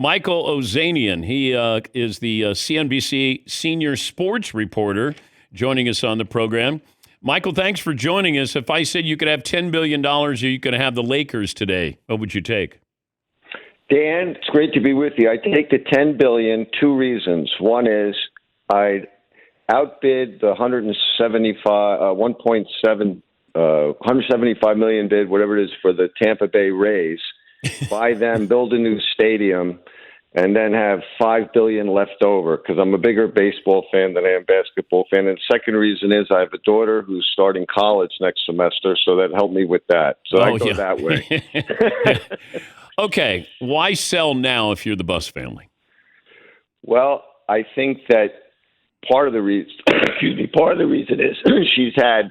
Michael Ozanian. He is the CNBC senior sports reporter joining us on the program. Michael, thanks for joining us. If I said you could have $10 billion or you could have the Lakers today, what would you take? Dan, it's great to be with you. I take the $10 billion, two reasons. One is I'd outbid the 175 million bid, whatever it is, for the Tampa Bay Rays, buy them, build a new stadium, and then have $5 billion left over because I'm a bigger baseball fan than I am basketball fan. And the second reason is I have a daughter who's starting college next semester, so that helped me with that. So I go that way. Okay, why sell now if you're the Buss family? Well, I think that part of the reason is she's had,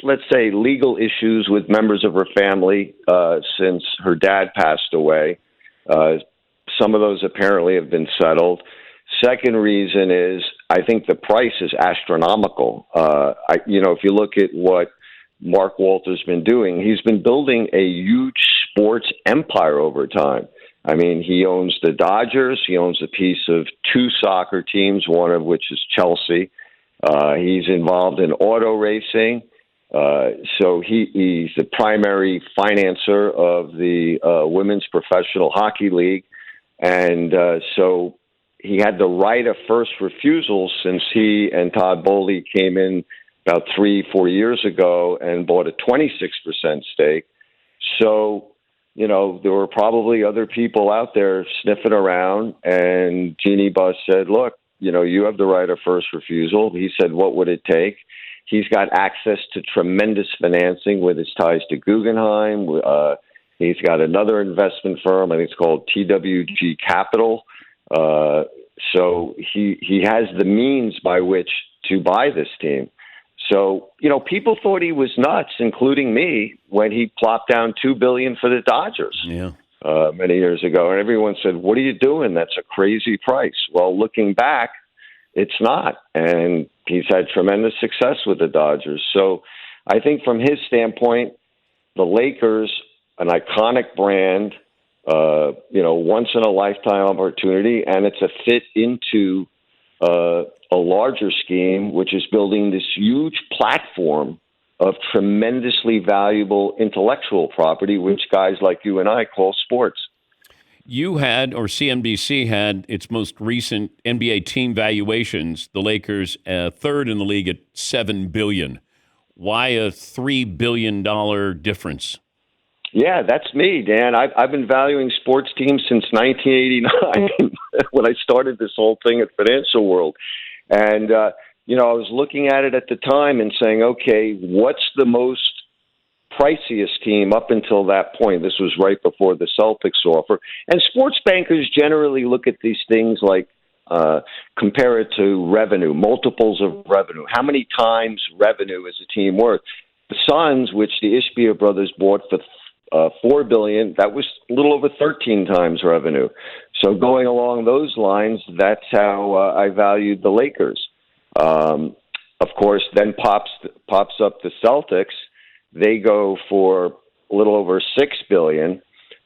let's say, legal issues with members of her family since her dad passed away. Some of those apparently have been settled. Second reason is I think the price is astronomical. If you look at what Mark Walter's been doing, he's been building a huge sports empire over time. I mean, he owns the Dodgers. He owns a piece of two soccer teams, one of which is Chelsea. He's involved in auto racing. So he's the primary financer of the Women's Professional Hockey League. And so he had the right of first refusal since he and Todd Bowley came in about 3-4 years ago and bought a 26% stake. So, there were probably other people out there sniffing around, and Jeannie Buss said, look, you have the right of first refusal. He said, what would it take? He's got access to tremendous financing with his ties to Guggenheim. He's got another investment firm, I think it's called TWG Capital. So he has the means by which to buy this team. So, people thought he was nuts, including me, when he plopped down $2 billion for the Dodgers many years ago. And everyone said, what are you doing? That's a crazy price. Well, looking back, it's not. And he's had tremendous success with the Dodgers. So I think from his standpoint, the Lakers, an iconic brand, once in a lifetime opportunity, and it's a fit into a larger scheme, which is building this huge platform of tremendously valuable intellectual property, which guys like you and I call sports. You had, or CNBC had, its most recent NBA team valuations, the Lakers third in the league at $7 billion. Why a $3 billion difference? Yeah, that's me, Dan. I've been valuing sports teams since 1989 when I started this whole thing at Financial World. And, I was looking at it at the time and saying, okay, what's the most priciest team up until that point? This was right before the Celtics offer. And sports bankers generally look at these things like compare it to revenue, multiples of revenue. How many times revenue is a team worth? The Suns, which the Ishbia brothers bought for $4 billion, that was a little over 13 times revenue. So going along those lines, that's how I valued the Lakers. Of course, then pops up the Celtics. They go for a little over $6 billion,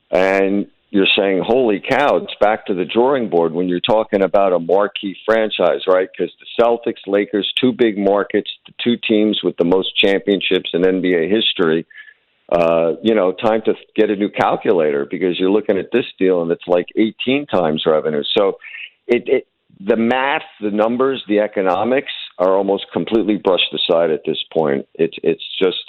and you're saying, holy cow, it's back to the drawing board when you're talking about a marquee franchise, right? Because the Celtics, Lakers, two big markets, the two teams with the most championships in NBA history. Time to get a new calculator because you're looking at this deal and it's like 18 times revenue. So the math, the numbers, the economics are almost completely brushed aside at this point. It's just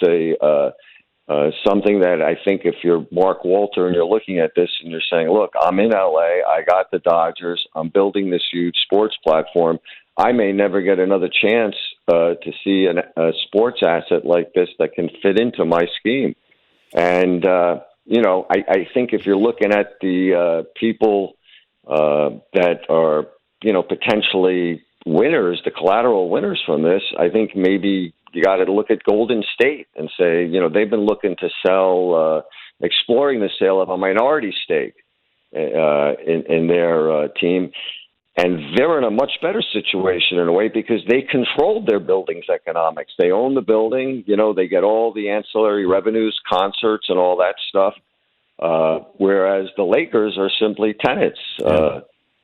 something that I think if you're Mark Walter and you're looking at this and you're saying, look, I'm in LA, I got the Dodgers, I'm building this huge sports platform. I may never get another chance to see a sports asset like this that can fit into my scheme. And, I think if you're looking at the people that are, potentially winners, the collateral winners from this, I think maybe you got to look at Golden State and say, they've been looking to sell, exploring the sale of a minority stake in their team. And they're in a much better situation in a way because they controlled their building's economics. They own the building, they get all the ancillary revenues, concerts, and all that stuff. whereas the Lakers are simply tenants.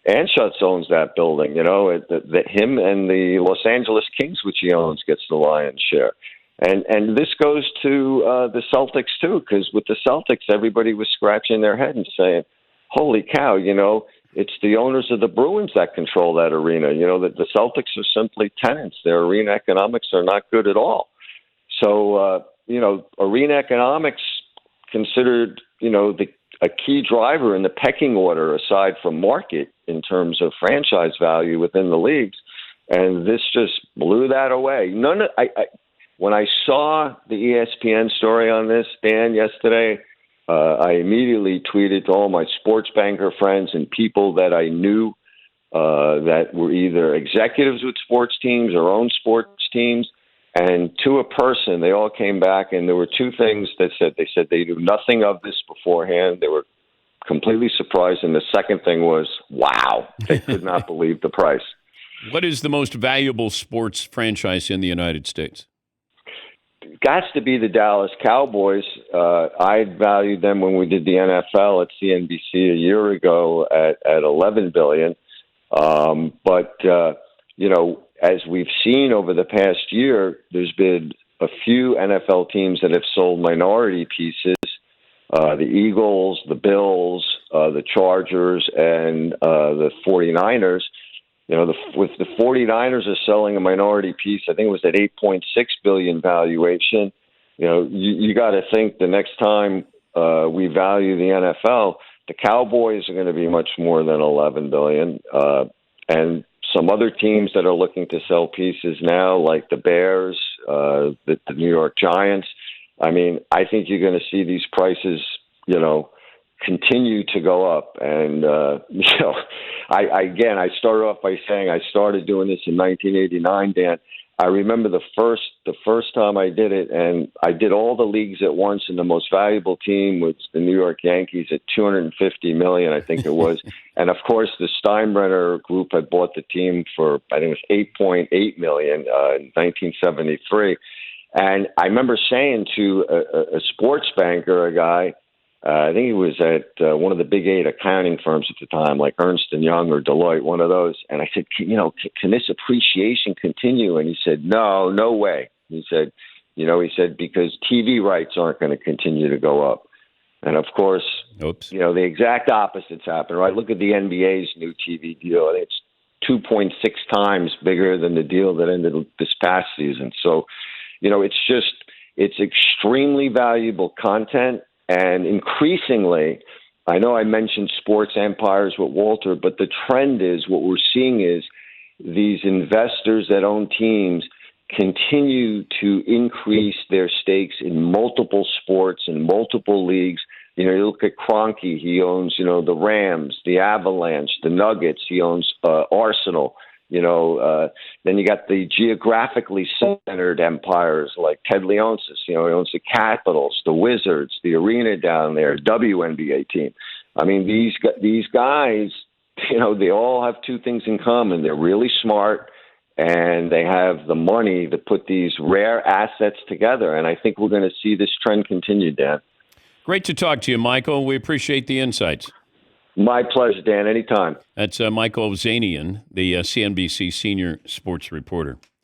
Anschutz owns that building. Him and the Los Angeles Kings, which he owns, gets the lion's share. And this goes to the Celtics, too, because with the Celtics, everybody was scratching their head and saying, holy cow, it's the owners of the Bruins that control that arena. The Celtics are simply tenants. Their arena economics are not good at all. So, arena economics considered, a key driver in the pecking order aside from market in terms of franchise value within the leagues. And this just blew that away. When I saw the ESPN story on this, Dan, yesterday, I immediately tweeted to all my sports banker friends and people that I knew that were either executives with sports teams or own sports teams. And to a person, they all came back, and there were two things that they said they knew nothing of this beforehand. They were completely surprised. And the second thing was, wow, they could not believe the price. What is the most valuable sports franchise in the United States? Got to be the Dallas Cowboys. I valued them when we did the NFL at CNBC a year ago at $11 billion. As we've seen over the past year, there's been a few NFL teams that have sold minority pieces. The Eagles, the Bills, the Chargers, and the 49ers. With the 49ers are selling a minority piece, I think it was at $8.6 billion valuation. You got to think the next time we value the NFL, the Cowboys are going to be much more than $11 billion. And some other teams that are looking to sell pieces now, like the Bears, the New York Giants. I mean, I think you're going to see these prices, continue to go up. And, I started off by saying I started doing this in 1989, Dan. I remember the first time I did it, and I did all the leagues at once, and the most valuable team was the New York Yankees at $250 million, I think it was. And of course, the Steinbrenner group had bought the team for, I think it was $8.8 million in 1973. And I remember saying to a sports banker, a guy, I think he was at one of the big 8 accounting firms at the time, like Ernst & Young or Deloitte, one of those. And I said, can this appreciation continue? And he said, no way. He said, because TV rights aren't going to continue to go up. And of course, the exact opposite's happened, right? Look at the NBA's new TV deal. It's 2.6 times bigger than the deal that ended this past season. So, it's extremely valuable content. And increasingly, I know I mentioned sports empires with Walter, but the trend is, what we're seeing is these investors that own teams continue to increase their stakes in multiple sports and multiple leagues. You look at Kroenke, he owns, the Rams, the Avalanche, the Nuggets, he owns Arsenal. Then you got the geographically centered empires like Ted Leonsis. He owns the Capitals, the Wizards, the arena down there, WNBA team. I mean, these guys, they all have two things in common. They're really smart, and they have the money to put these rare assets together. And I think we're going to see this trend continue, Dan. Great to talk to you, Michael. We appreciate the insights. My pleasure, Dan. Anytime. That's Michael Ozanian, the CNBC senior sports reporter.